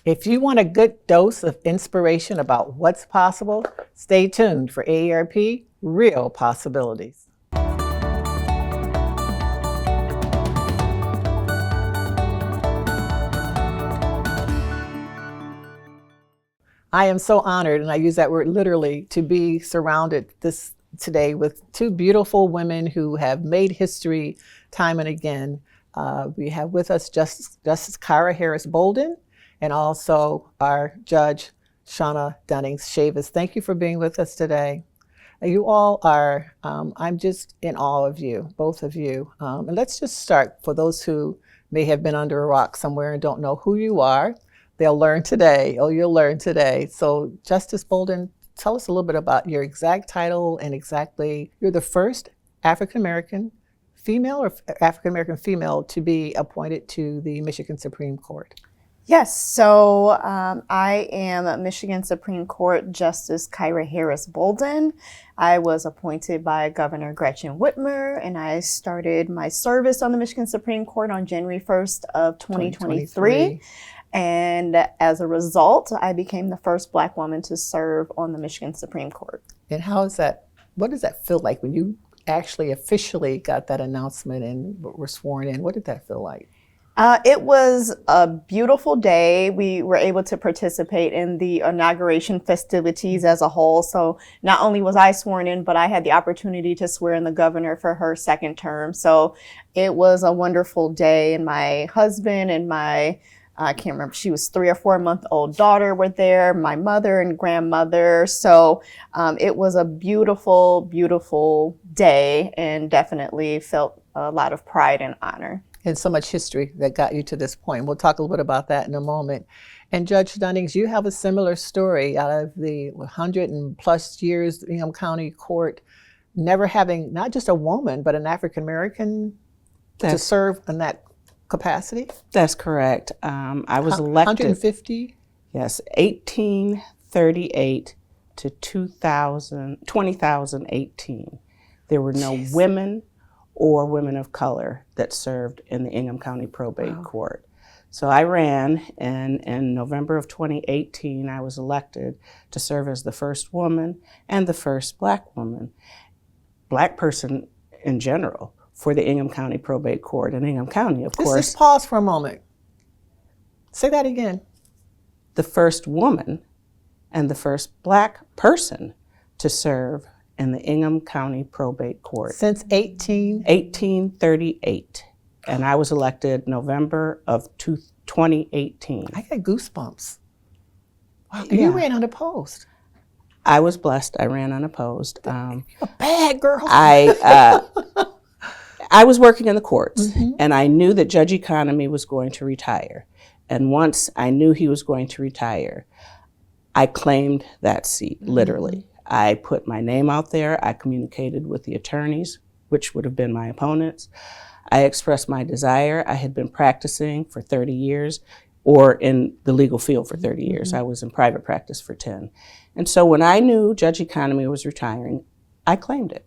If you want a good dose of inspiration about what's possible, stay tuned for AARP Real Possibilities. I am so honored, and I use that word literally, to be surrounded today with two beautiful women who have made history time and again. We have with us Justice Kyra Harris Bolden and also our Judge Shauna Dunnings-Chavis. Thank you for being with us today. You all are, I'm just in awe of you, both of you. And let's just start, for those who may have been under a rock somewhere and don't know who you are. They'll learn today. Oh, you'll learn today. So Justice Bolden, tell us a little bit about your exact title and exactly, you're the first African-American female or African-American female to be appointed to the Michigan Supreme Court. Yes, so I am Michigan Supreme Court Justice Kyra Harris Bolden. I was appointed by Governor Gretchen Whitmer, and I started my service on the Michigan Supreme Court on January 1st of 2023. And as a result, I became the first Black woman to serve on the Michigan Supreme Court. And how is that, what does that feel like when you actually officially got that announcement and were sworn in? What did that feel like? It was a beautiful day. We were able to participate in the inauguration festivities as a whole. So not only was I sworn in, but I had the opportunity to swear in the governor for her second term. So it was a wonderful day, and my husband and I can't remember, she was 3 or 4 month old daughter were there, my mother and grandmother. So it was a beautiful, beautiful day, and definitely felt a lot of pride and honor. And so much history that got you to this point. We'll talk a little bit about that in a moment. And Judge Dunnings, you have a similar story out of the 100 and plus years Ingham County Court, never having not just a woman, but an African-American to serve in that capacity? That's correct. I was elected. 150? Yes, 1838 to 2018. There were no women or women of color that served in the Ingham County Probate Court. So I ran, and in November of 2018, I was elected to serve as the first woman and the first Black woman, Black person in general, for the Ingham County Probate Court. And Ingham County, of course. Just pause for a moment. Say that again. The first woman and the first Black person to serve in the Ingham County Probate Court. Since 1838. And I was elected November of 2018. I got goosebumps. Wow. And you ran unopposed. I was blessed. I ran unopposed. You're a bad girl. I was working in the courts, and I knew that Judge Economy was going to retire. And once I knew he was going to retire, I claimed that seat, literally. I put my name out there. I communicated with the attorneys, which would have been my opponents. I expressed my desire. I had been practicing for 30 years, or in the legal field for 30 years. I was in private practice for 10. And so when I knew Judge Economy was retiring, I claimed it.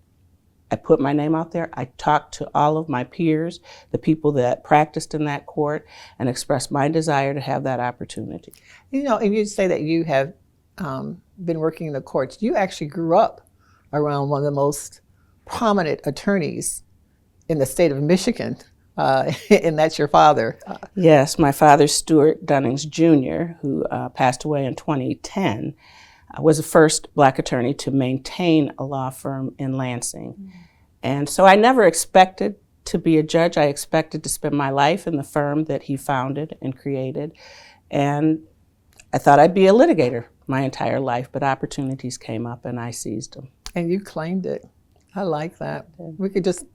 I put my name out there. I talked to all of my peers, the people that practiced in that court, and expressed my desire to have that opportunity. You know, and you say that you have been working in the courts. You actually grew up around one of the most prominent attorneys in the state of Michigan, and that's your father. Yes, my father, Stuart Dunnings Jr., who passed away in 2010, was the first Black attorney to maintain a law firm in Lansing. And so I never expected to be a judge. I expected to spend my life in the firm that he founded and created. And I thought I'd be a litigator my entire life, but opportunities came up and I seized them. And you claimed it. I like that. We could just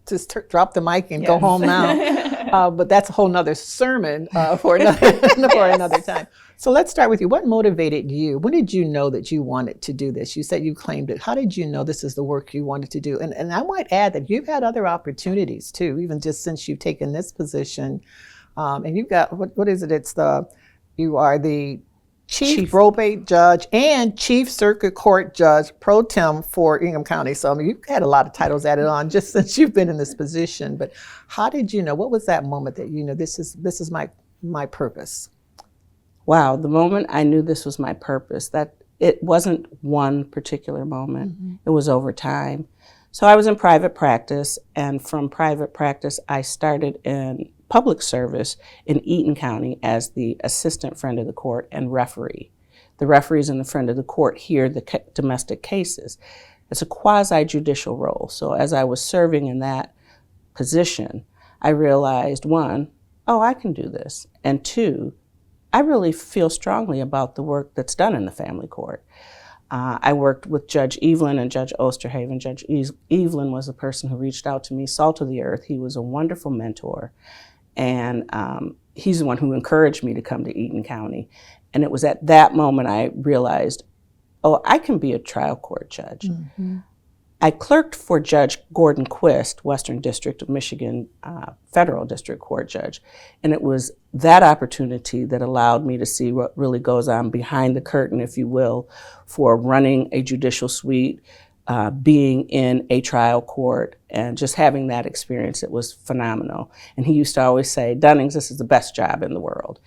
drop the mic and go home now. But that's a whole nother sermon for another time. So let's start with you. What motivated you? When did you know that you wanted to do this? You said you claimed it. How did you know this is the work you wanted to do? And I might add that you've had other opportunities too, even just since you've taken this position. And you've got, what is it? You are the Chief Probate Judge and Chief Circuit Court Judge Pro Tem for Ingham County. So I mean, you've had a lot of titles added on just since you've been in this position. But how did you know? What was that moment that you know this is my purpose? wow, the moment I knew this was my purpose, that it wasn't one particular moment, it was over time. So I was in private practice, and from private practice, I started in public service in Eaton County as the assistant friend of the court and referee. The referees and the friend of the court hear the domestic cases. It's a quasi-judicial role. So as I was serving in that position, I realized, one, oh, I can do this. And two, I really feel strongly about the work that's done in the family court. I worked with Judge Evelyn and Judge Osterhaven. Judge Evelyn was the person who reached out to me, salt of the earth. He was a wonderful mentor. And he's the one who encouraged me to come to Eaton County. And it was at that moment I realized, oh, I can be a trial court judge. I clerked for Judge Gordon Quist, Western District of Michigan Federal District Court judge. And it was that opportunity that allowed me to see what really goes on behind the curtain, if you will, for running a judicial suite, being in a trial court, and just having that experience. It was phenomenal. And he used to always say, Dunnings, this is the best job in the world.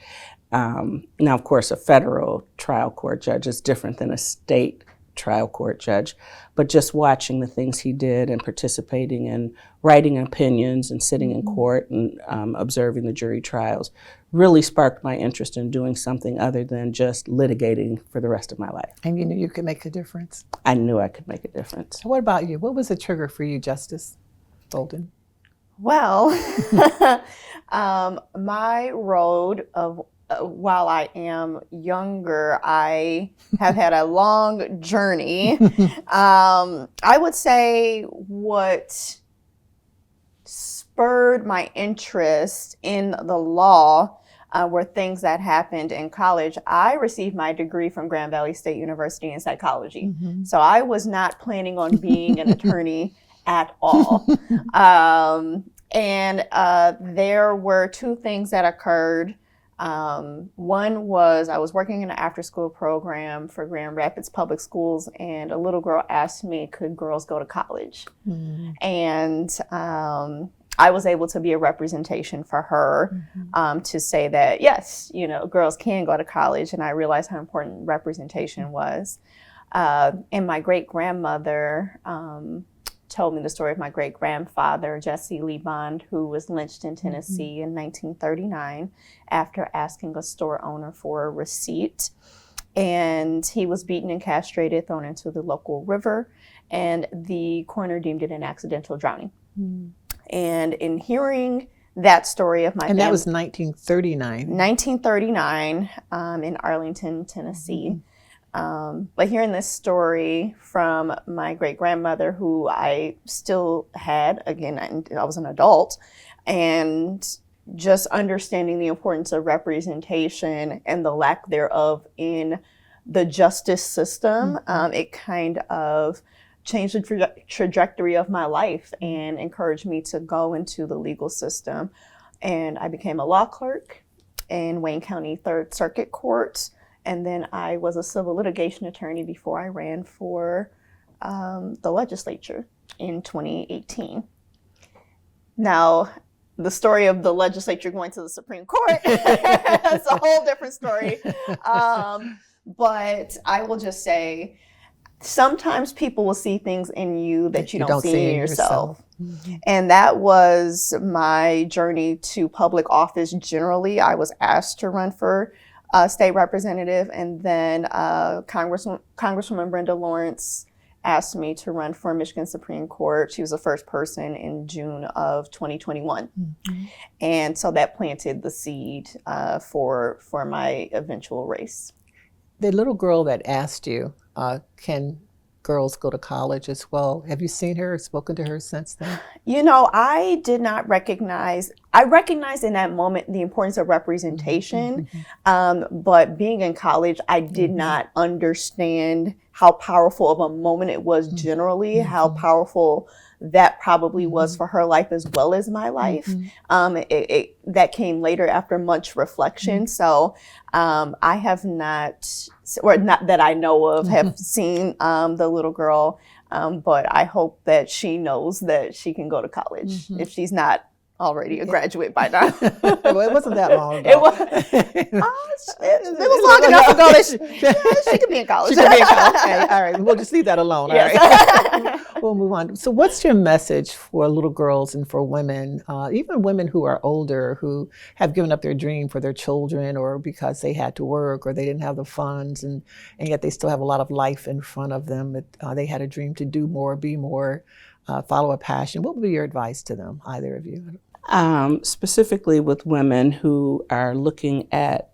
Now, of course, a federal trial court judge is different than a state trial court judge, but just watching the things he did and participating in writing opinions and sitting in court and observing the jury trials really sparked my interest in doing something other than just litigating for the rest of my life. And you knew you could make a difference. I knew I could make a difference. What about you? What was the trigger for you, Justice Bolden? Well, my road of while I am younger, I have had a long journey. I would say what spurred my interest in the law were things that happened in college. I received my degree from Grand Valley State University in psychology. So I was not planning on being an attorney at all. And there were two things that occurred. One was I was working in an after-school program for Grand Rapids Public Schools, and a little girl asked me, could girls go to college? And I was able to be a representation for her to say that, yes, you know, girls can go to college, and I realized how important representation was. And my great-grandmother told me the story of my great-grandfather, Jesse Lee Bond, who was lynched in Tennessee in 1939 after asking a store owner for a receipt. And he was beaten and castrated, thrown into the local river, and the coroner deemed it an accidental drowning. And in hearing that story of my And that was 1939. 1939 in Arlington, Tennessee. But hearing this story from my great-grandmother, who I still had, again, I was an adult, and just understanding the importance of representation and the lack thereof in the justice system, it kind of changed the trajectory of my life and encouraged me to go into the legal system. And I became a law clerk in Wayne County Third Circuit Court. And then I was a civil litigation attorney before I ran for the legislature in 2018. Now, the story of the legislature going to the Supreme Court, that's a whole different story. But I will just say, sometimes people will see things in you that you don't see in yourself. And that was my journey to public office generally. I was asked to run for state representative, and then Congresswoman Brenda Lawrence asked me to run for Michigan Supreme Court. She was the first person in June of 2021. And so that planted the seed for my eventual race. The little girl that asked you, can girls go to college as well? Have you seen her or spoken to her since then? You know, I did not recognize, I recognized in that moment the importance of representation, but being in college, I did not understand how powerful of a moment it was generally, how powerful that probably was for her life as well as my life. That came later after much reflection. So I have not, or not that I know of, have seen the little girl, but I hope that she knows that she can go to college if she's not already a graduate by now. Well, it wasn't that long ago. It was, it was long enough ago that she could be in college. She could be in college. Okay, all right. We'll just leave that alone. All Yes. right. We'll move on. So what's your message for little girls and for women, even women who are older, who have given up their dream for their children or because they had to work or they didn't have the funds and yet they still have a lot of life in front of them. They had a dream to do more, be more, follow a passion. What would be your advice to them, either of you? Specifically with women who are looking at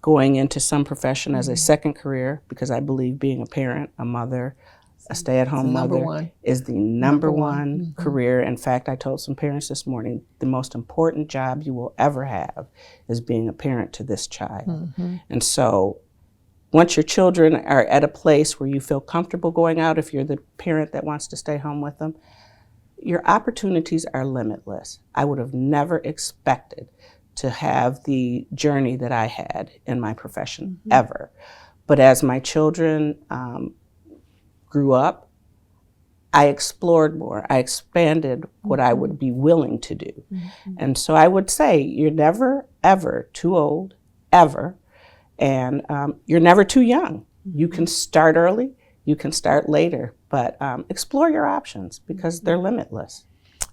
going into some profession as a second career, because I believe being a parent, a mother, a stay-at-home mother is the number one career. In fact, I told some parents this morning, the most important job you will ever have is being a parent to this child. And so once your children are at a place where you feel comfortable going out, if you're the parent that wants to stay home with them, your opportunities are limitless. I would have never expected to have the journey that I had in my profession ever. But as my children grew up, I explored more. I expanded what I would be willing to do. And so I would say you're never, ever too old, ever. And you're never too young. You can start early, you can start later, but explore your options because they're limitless.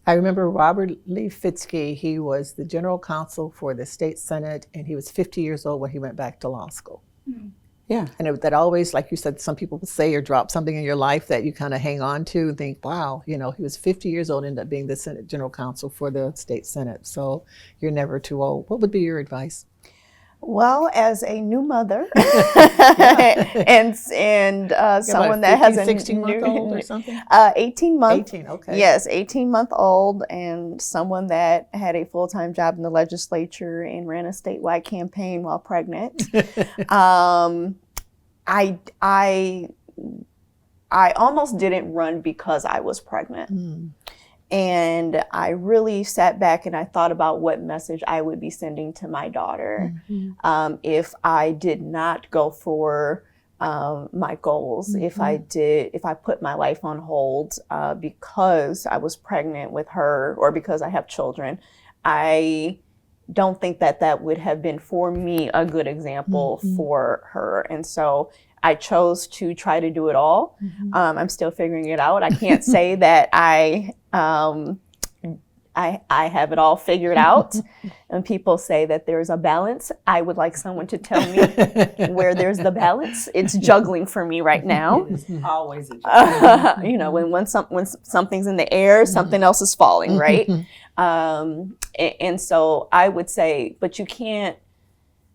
I remember Robert Lee Fitzke. He was the general counsel for the state senate, and he was 50 years old when he went back to law school. Yeah. And that always, like you said, some people would say or drop something in your life that you kind of hang on to and think, wow, he was 50 years old, ended up being the Senate general counsel for the state senate. So you're never too old. What would be your advice? Well, as a new mother and someone that has a 16-month-old or something? 18 months. 18, okay. Yes, 18-month-old, and someone that had a full-time job in the legislature and ran a statewide campaign while pregnant. I almost didn't run because I was pregnant. And I really sat back and I thought about what message I would be sending to my daughter if I did not go for my goals, if I put my life on hold because I was pregnant with her or because I have children. I don't think that would have been for me a good example for her. And so I chose to try to do it all. I'm still figuring it out. I can't say that I have it all figured out. And people say that there's a balance. I would like someone to tell me where there's the balance. It's juggling for me right now. It's always a juggling. When something's in the air, something else is falling, right? And so I would say, but you can't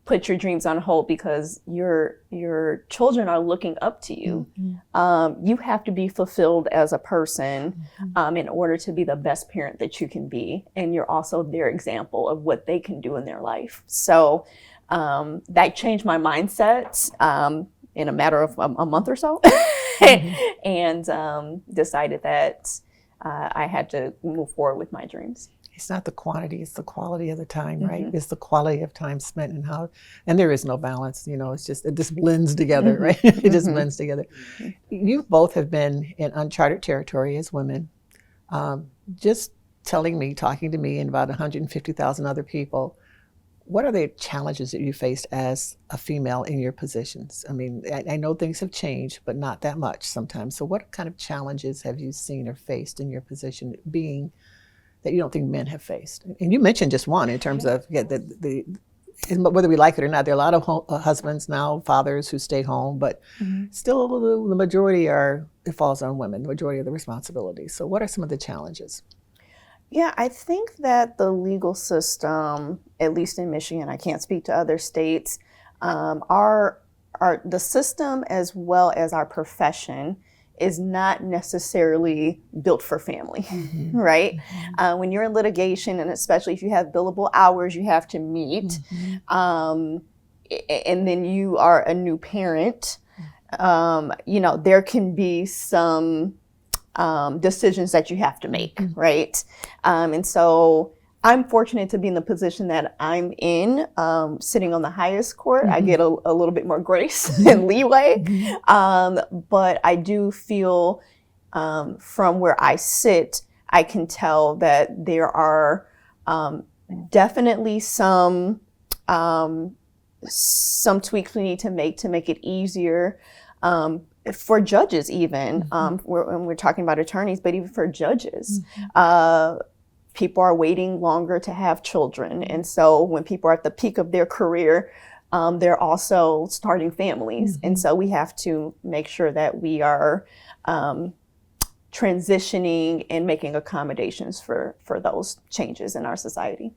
put your dreams on hold because your children are looking up to you. You have to be fulfilled as a person in order to be the best parent that you can be. And you're also their example of what they can do in their life. So that changed my mindset in a matter of a month or so. And decided that I had to move forward with my dreams. It's not the quantity, it's the quality of the time, right? It's the quality of time spent and there is no balance, it just blends together, right? It just blends together. You both have been in uncharted territory as women. Just talking to me and about 150,000 other people, what are the challenges that you faced as a female in your positions? I mean, I know things have changed, but not that much sometimes. So what kind of challenges have you seen or faced in your position being that you don't think men have faced? And you mentioned just one in terms of whether we like it or not, there are a lot of husbands now, fathers who stay home, but still the majority it falls on women, the majority of the responsibility. So what are some of the challenges? Yeah, I think that the legal system, at least in Michigan, I can't speak to other states, the system as well as our profession is not necessarily built for family, right? When you're in litigation, and especially if you have billable hours you have to meet, and then you are a new parent, there can be some decisions that you have to make, right? And so I'm fortunate to be in the position that I'm in, sitting on the highest court. I get a little bit more grace and leeway, but I do feel from where I sit, I can tell that there are Definitely some tweaks we need to make it easier for judges, even when we're talking about attorneys, but even for judges. People are waiting longer to have children, and so when people are at the peak of their career, they're also starting families, and so we have to make sure that we are transitioning and making accommodations for those changes in our society.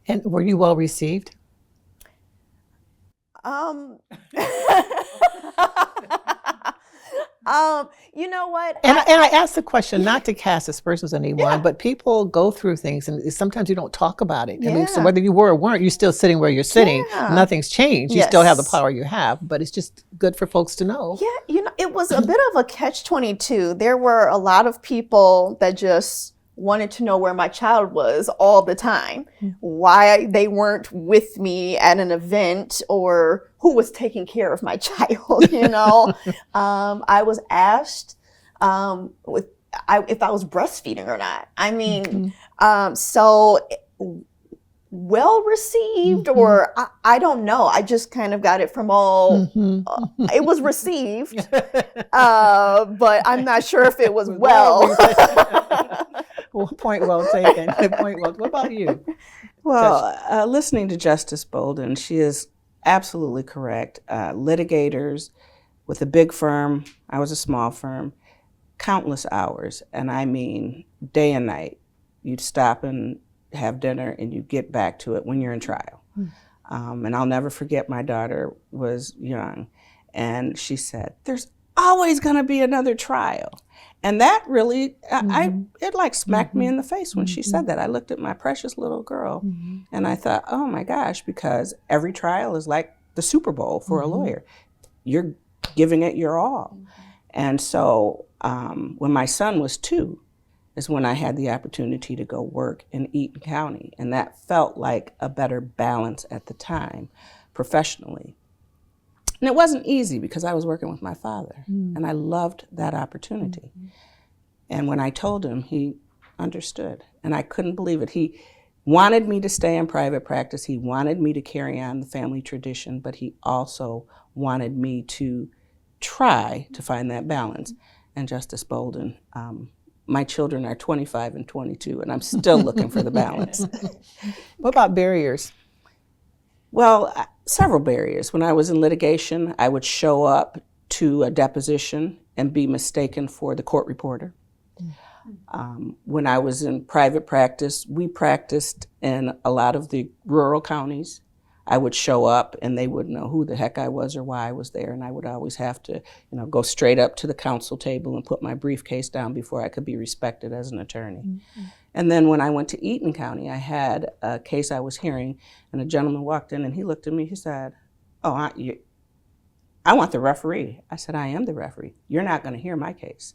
And were you well received? You know what? And I asked the question not to cast aspersions on anyone, but people go through things, and sometimes you don't talk about it. I mean, so whether you were or weren't, you're still sitting where you're sitting. Nothing's changed. You still have the power you have, but it's just good for folks to know. Yeah, you know, it was a bit of a catch-22. There were a lot of people that just wanted to know where my child was all the time, why they weren't with me at an event, or who was taking care of my child, you know. I was asked if I was breastfeeding or not. I mean, so well received, or I don't know. I just kind of got it from all, it was received, but I'm not sure if it was well. Well, point well taken. Point well. What about you? Well, listening to Justice Bolden, she is absolutely correct. Litigators with a big firm, I was a small firm, countless hours, and I mean day and night. You'd stop and have dinner, and you get back to it when you're in trial. And I'll never forget, my daughter was young, and she said, "There's always going to be another trial." And that really, it like smacked me in the face when she said that. I looked at my precious little girl, and I thought, oh my gosh, because every trial is like the Super Bowl for a lawyer. You're giving it your all. And so when my son was 2, is when I had the opportunity to go work in Eaton County. And that felt like a better balance at the time, professionally. And it wasn't easy because I was working with my father, and I loved that opportunity. And when I told him, he understood, and I couldn't believe it. He wanted me to stay in private practice. He wanted me to carry on the family tradition, but he also wanted me to try to find that balance. And Justice Bolden, my children are 25 and 22, and I'm still looking for the balance. What about barriers? Well, several barriers. When I was in litigation, I would show up to a deposition and be mistaken for the court reporter. When I was in private practice, we practiced in a lot of the rural counties. I would show up and they wouldn't know who the heck I was or why I was there, and I would always have to, go straight up to the counsel table and put my briefcase down before I could be respected as an attorney. And then when I went to Eaton County, I had a case I was hearing, and a gentleman walked in and he looked at me, he said, "Oh, I want the referee." I said, "I am the referee. You're not going to hear my case."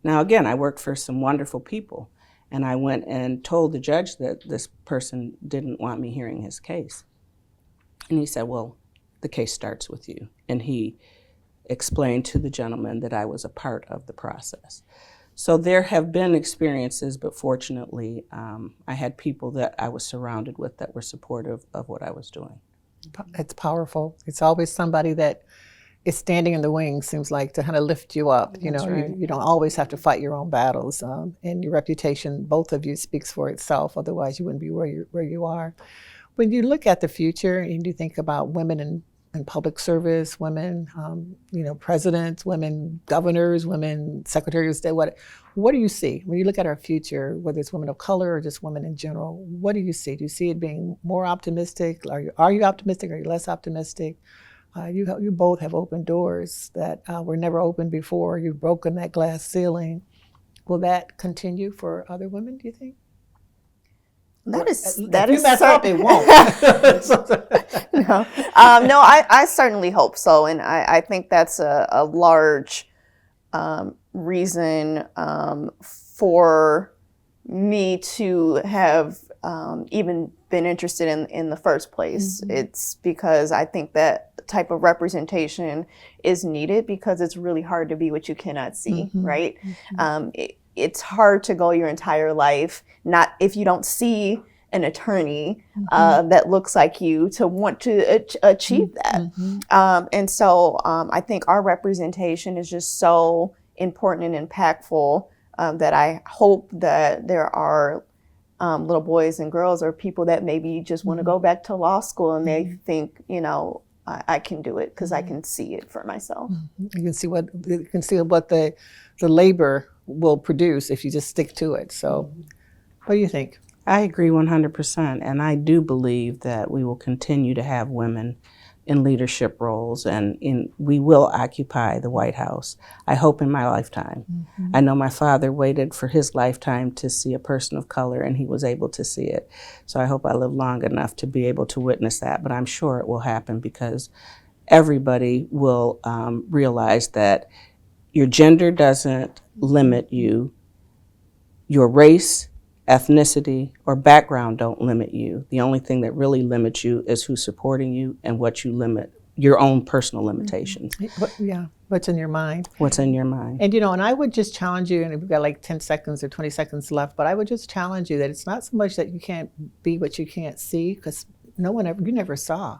Now again, I worked for some wonderful people, and I went and told the judge that this person didn't want me hearing his case. And he said, "Well, the case starts with you." And he explained to the gentleman that I was a part of the process. So there have been experiences, but fortunately, I had people that I was surrounded with that were supportive of what I was doing. It's powerful. It's always somebody that is standing in the wings, seems like, to kind of lift you up. You don't always have to fight your own battles. And your reputation, both of you, speaks for itself. Otherwise, you wouldn't be where you are. When you look at the future and you think about women in public service, women, presidents, women governors, women secretaries of state, what do you see when you look at our future, whether it's women of color or just women in general? What do you see? Do you see it being more optimistic? Are you optimistic? Are you less optimistic? You both have opened doors that were never opened before. You've broken that glass ceiling. Will that continue for other women, do you think? That is if you mess up, it won't. No, I certainly hope so, and I think that's a large reason for me to have even been interested in the first place. It's because I think that type of representation is needed because it's really hard to be what you cannot see, right? It's hard to go your entire life if you don't see an attorney that looks like you to want to achieve that. And so I think our representation is just so important and impactful that I hope that there are little boys and girls or people that maybe just want to go back to law school and they think, you know, I can do it because I can see it for myself. You can see what the labor will produce if you just stick to it. So, what do you think? I agree 100%, and I do believe that we will continue to have women in leadership roles, and we will occupy the White House. I hope in my lifetime. I know my father waited for his lifetime to see a person of color, and he was able to see it. So I hope I live long enough to be able to witness that, but I'm sure it will happen because everybody will realize that your gender doesn't limit you, your race, ethnicity, or background don't limit you. The only thing that really limits you is who's supporting you and what you limit, your own personal limitations. What's in your mind? What's in your mind. And, you know, and I would just challenge you, and we've got like 10 seconds or 20 seconds left, but I would just challenge you that it's not so much that you can't be what you can't see, because you never saw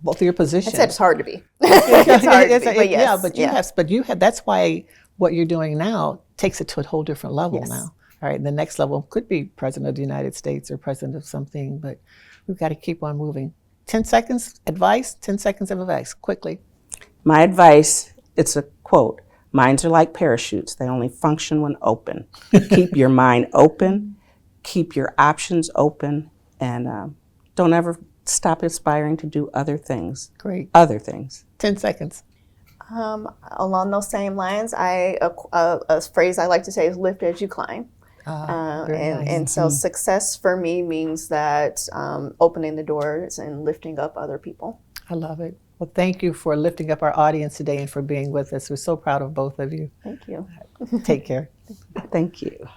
both of your positions. I said it's hard to be. It's hard to be, but yes. But you have, that's why what you're doing now takes it to a whole different level now. All right, the next level could be president of the United States or president of something, but we've got to keep on moving. 10 seconds advice, 10 seconds of advice, quickly. My advice, it's a quote, minds are like parachutes. They only function when open. Keep your mind open, keep your options open, and don't ever stop aspiring to do other things. Great. Other things. 10 seconds. Along those same lines, a phrase I like to say is lift as you climb. And so success for me means that opening the doors and lifting up other people. I love it. Well, thank you for lifting up our audience today and for being with us. We're so proud of both of you. Thank you. Take care. Thank you.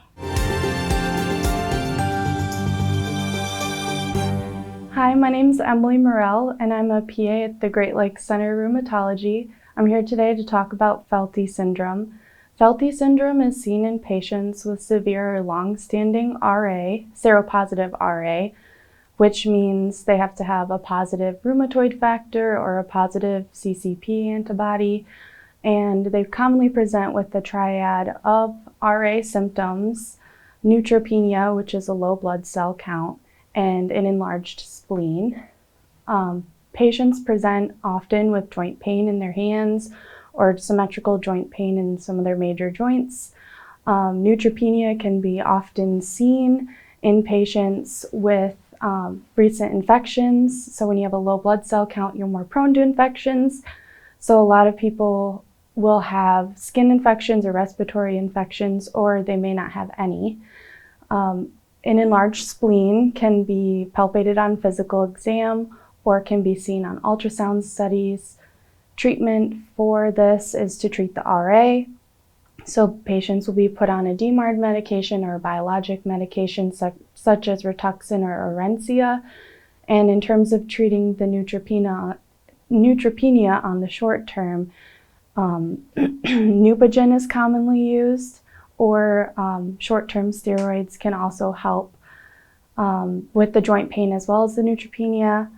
Hi, my name is Emily Morell, and I'm a PA at the Great Lakes Center of Rheumatology. I'm here today to talk about Felty syndrome. Felty syndrome is seen in patients with severe or long-standing RA, seropositive RA, which means they have to have a positive rheumatoid factor or a positive CCP antibody, and they commonly present with the triad of RA symptoms, neutropenia, which is a low blood cell count, and an enlarged spleen. Patients present often with joint pain in their hands or symmetrical joint pain in some of their major joints. Neutropenia can be often seen in patients with recent infections. So when you have a low blood cell count, you're more prone to infections. So a lot of people will have skin infections or respiratory infections, or they may not have any. An enlarged spleen can be palpated on physical exam or can be seen on ultrasound studies. Treatment for this is to treat the RA. So patients will be put on a DMARD medication or a biologic medication such as Rituxan or Orencia. And in terms of treating the neutropenia on the short term, Neupogen is commonly used, or short-term steroids can also help with the joint pain as well as the neutropenia.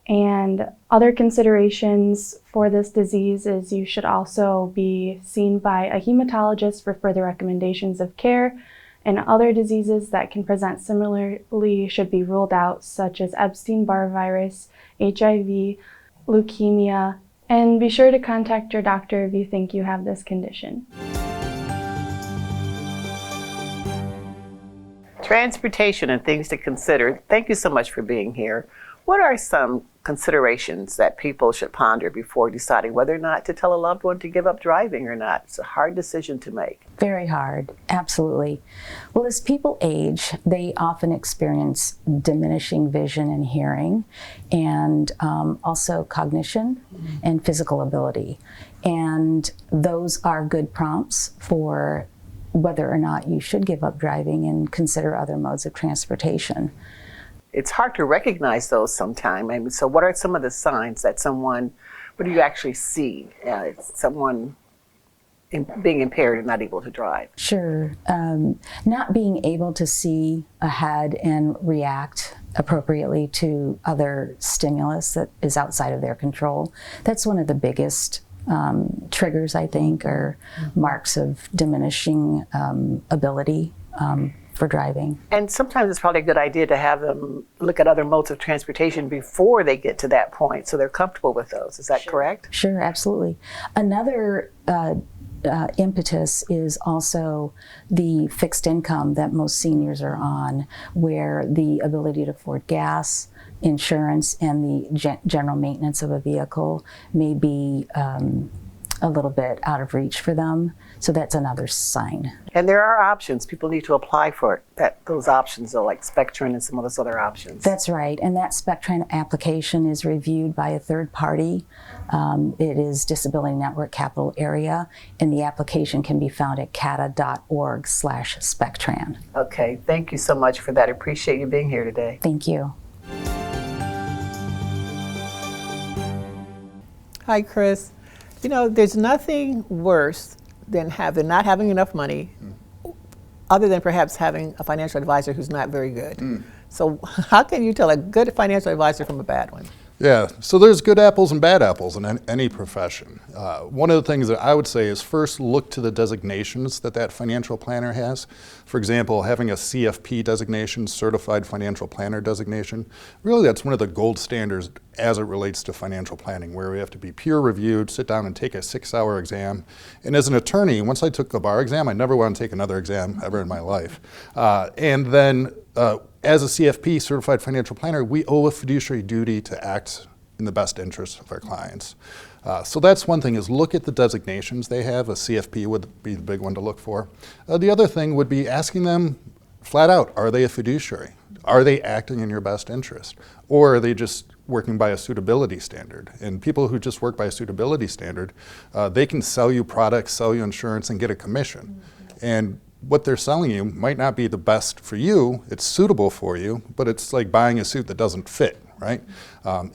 And other considerations for this disease is you should also be seen by a hematologist for further recommendations of care, and other diseases that can present similarly should be ruled out, such as Epstein-Barr virus, HIV, leukemia, and be sure to contact your doctor if you think you have this condition. Transportation and things to consider. Thank you so much for being here. What are some considerations that people should ponder before deciding whether or not to tell a loved one to give up driving or not? It's a hard decision to make. Very hard, absolutely. Well, as people age, they often experience diminishing vision and hearing, and also cognition and physical ability. And those are good prompts for whether or not you should give up driving and consider other modes of transportation. It's hard to recognize those sometimes. I mean, so what are some of the signs that what do you actually see? Someone being impaired and not able to drive? Sure. Not being able to see ahead and react appropriately to other stimulus that is outside of their control. That's one of the biggest triggers, I think, or marks of diminishing ability for driving. And sometimes it's probably a good idea to have them look at other modes of transportation before they get to that point, so they're comfortable with those. Is that correct? Sure, absolutely. Another impetus is also the fixed income that most seniors are on, where the ability to afford gas, insurance, and the general maintenance of a vehicle may be a little bit out of reach for them. So that's another sign. And there are options. People need to apply for it. Those options are like Spectrum and some of those other options. That's right. And that Spectrum application is reviewed by a third party. It is Disability Network Capital Area, and the application can be found at cata.org/Spectran. Okay, thank you so much for that. I appreciate you being here today. Thank you. Hi, Chris. You know, there's nothing worse than not having enough money, other than perhaps having a financial advisor who's not very good. So how can you tell a good financial advisor from a bad one? Yeah, so there's good apples and bad apples in any profession. One of the things that I would say is first look to the designations that financial planner has. For example, having a CFP designation, Certified Financial Planner designation, really that's one of the gold standards as it relates to financial planning, where we have to be peer reviewed, sit down and take a 6-hour exam. And as an attorney, once I took the bar exam, I never want to take another exam ever in my life. And then as a CFP, Certified Financial Planner, we owe a fiduciary duty to act in the best interest of our clients. So that's one thing, is look at the designations they have. A CFP would be the big one to look for. The other thing would be asking them flat out, are they a fiduciary? Are they acting in your best interest? Or are they just working by a suitability standard? And people who just work by a suitability standard, they can sell you products, sell you insurance, and get a commission. And what they're selling you might not be the best for you. It's suitable for you, but it's like buying a suit that doesn't fit, right?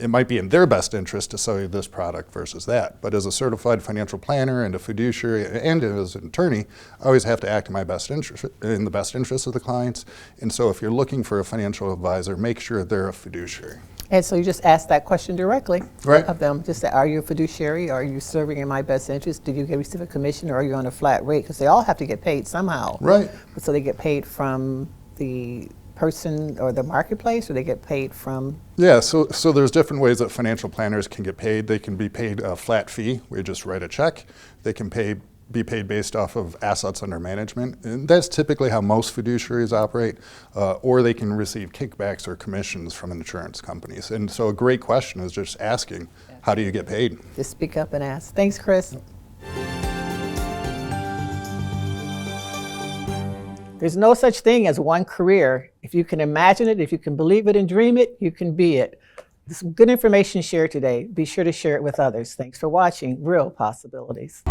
It might be in their best interest to sell you this product versus that. But as a certified financial planner and a fiduciary and as an attorney, I always have to act in my best interest, in the best interest of the clients. And so if you're looking for a financial advisor, make sure they're a fiduciary. And so you just ask that question directly Right. of them. Just say, are you a fiduciary? Are you serving in my best interest? Did you receive a commission, or are you on a flat rate? Because they all have to get paid somehow. Right. So they get paid from the person or the marketplace, or they get paid from? Yeah, so there's different ways that financial planners can get paid. They can be paid a flat fee, where you just write a check. They can be paid based off of assets under management. And that's typically how most fiduciaries operate, or they can receive kickbacks or commissions from insurance companies. And so a great question is just asking, how do you get paid? Just speak up and ask. Thanks, Chris. There's no such thing as one career. If you can imagine it, if you can believe it and dream it, you can be it. There's some good information shared today. Be sure to share it with others. Thanks for watching Real Possibilities.